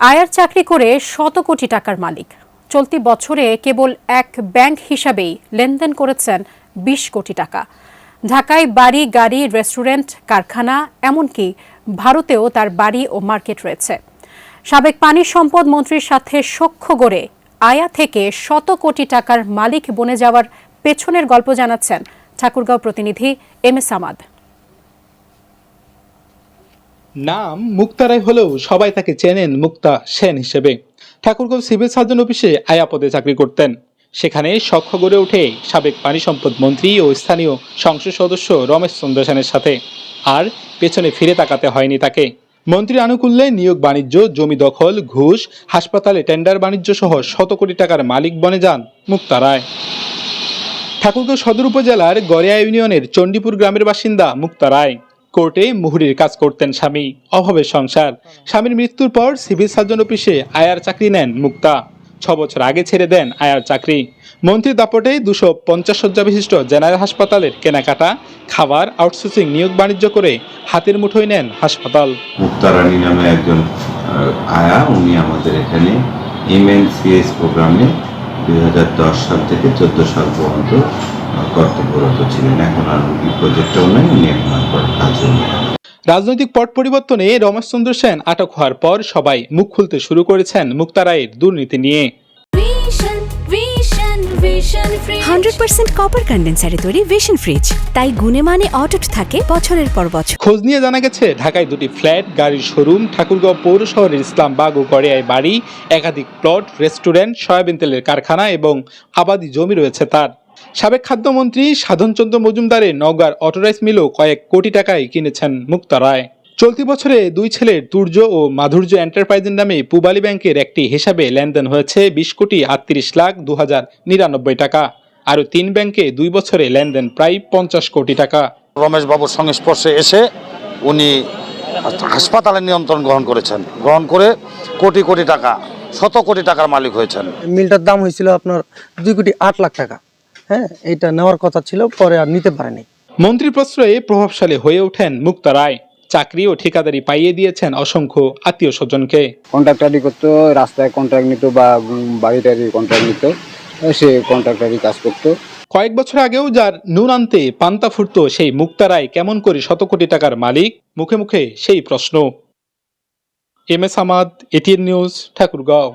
আয়ার চাকরি করে শত কোটি টাকার মালিক। চলতি বছরে কেবল এক ব্যাংক হিসাবেই লেনদেন করেছেন ২০ কোটি টাকা। ঢাকায় বাড়ি, গাড়ি, রেস্টুরেন্ট, কারখানা, এমনকি ভারতেও তার বাড়ি ও মার্কেট রয়েছে। সাবেক পানি সম্পদ মন্ত্রীর সাথে সখ্য গড়ে আয়া থেকে শত কোটি টাকার মালিক বনে যাওয়ার পেছনের গল্প জানাচ্ছেন ঠাকুরগাঁও প্রতিনিধি MS আমাদ। নাম মুক্তা রায় হলেও সবাই তাকে চেনেন মুক্তা সেন হিসেবে। ঠাকুরগাঁও সিভিল সার্জন অফিসে আয়া পদে চাকরি করতেন। সেখানে সখ্য গড়ে ওঠে সাবেক পানি সম্পদ মন্ত্রী ও স্থানীয় সংসদ সদস্য রমেশ চন্দ্র সেনের সাথে। আর পেছনে ফিরে তাকাতে হয়নি তাকে। মন্ত্রীর আনুকূল্যে নিয়োগ, বাণিজ্য, জমি দখল, ঘুষ, হাসপাতালে টেন্ডার বাণিজ্য সহ শত কোটি টাকার মালিক বনে যান মুক্তা রায়। ঠাকুরগাঁও সদর উপজেলার গড়িয়া ইউনিয়নের চণ্ডীপুর গ্রামের বাসিন্দা মুক্তা রায়। কোর্টে মুহুরির কাজ করতেন স্বামী, অভাবের সংসার। স্বামীর মৃত্যুর পর সিভিল সার্জন অফিসে আয়ার চাকরি নেন মুক্তা। ৬ বছর আগে ছেড়ে দেন আয়ার চাকরি। মন্ত্রীর দাপটে ২৫০ শয্যা বিশিষ্ট জেনারেল হাসপাতালের কেনাকাটা, খাবার, আউটসোর্সিং, নিয়োগ, বাণিজ্য করে হাতের মুঠোয় নেন হাসপাতাল। মুক্তা রানী নামে একজন আয়া, উনি আমাদের এখানে MNCS প্রোগ্রামে ২০১০ সাল থেকে ১৪ সাল পর্যন্ত কর্তব্যরত ছিলেন। এখন আর উনি প্রজেক্টও নেই, উনি এখন আর কাজও নেই। রাজনৈতিক পট পরিবর্তনে রমেশ চন্দ্র সেন আটক হওয়ার পর সবাই মুখ খুলতে শুরু করেছেন মুক্তা রায়ের দুর্নীতি নিয়ে। 100% কপার কন্ডেন্সারে তৈরি ভিশন ফ্রিজ, তাই গুণে মানে অটুট থাকে বছরের পর বছর। খোঁজ নিয়ে জানা গেছে ঢাকায় 2টি ফ্ল্যাট, গাড়ির শোরুম, ঠাকুরগাঁও পৌর শহরের ইসলামবাগ ও গড়িয়ায় বাড়ি, একাধিক প্লট, রেস্টুরেন্ট, সয়াবিন তেলের কারখানা এবং আবাদি জমি রয়েছে তার। সাবেক খাদ্যমন্ত্রী সাধনচন্দ্র মজুমদারের নওগাঁর অটোরাইস মিলও কয়েক কোটি টাকায় কিনেছেন মুক্তা রায়। চলতি বছরে 2 ছেলের তুর্য ও মাধুর্য এন্টারপ্রাইজের নামে পূবালী ব্যাংকের একটি হিসাবে লেনদেন হয়েছে 20,38,02,099 টাকা। আরও 3 ব্যাংকে 2 বছরে লেনদেন প্রায় 50 কোটি টাকা। রমেশ বাবুর সংস্পর্শে এসে উনি হাসপাতালের নিয়ন্ত্রণ গ্রহণ করেছেন, গ্রহণ করে কোটি কোটি টাকা, শত কোটি টাকার মালিক হয়েছেন। মিলটার দাম হয়েছিল আপনার 2,08,00,000 টাকা। হ্যাঁ, এটা নেওয়ার কথা ছিল, পরে আর নিতে পারেনি। মন্ত্রী প্রশ্রয়ে প্রভাবশালী হয়ে ওঠেন মুক্তা রায়। চাকরি ও ঠিকাদারি পাইয়ে দিয়েছেন অসংখ্য আত্মীয় স্বজনকে। কন্ট্রাক্টারি করতো, রাস্তায় কন্ট্রাক্ট নিত বা বাড়িটারি কন্ট্রাক্ট নিত, সে কন্ট্রাক্টারি কাজ করতো। কয়েক বছর আগেও যার নুন আনতে পান্তা ফুটতো সেই মুক্তা রায় কেমন করে শত কোটি টাকার মালিক? মুখে মুখে সেই প্রশ্ন। MS আমাদ, ATN news, Thakurgaon.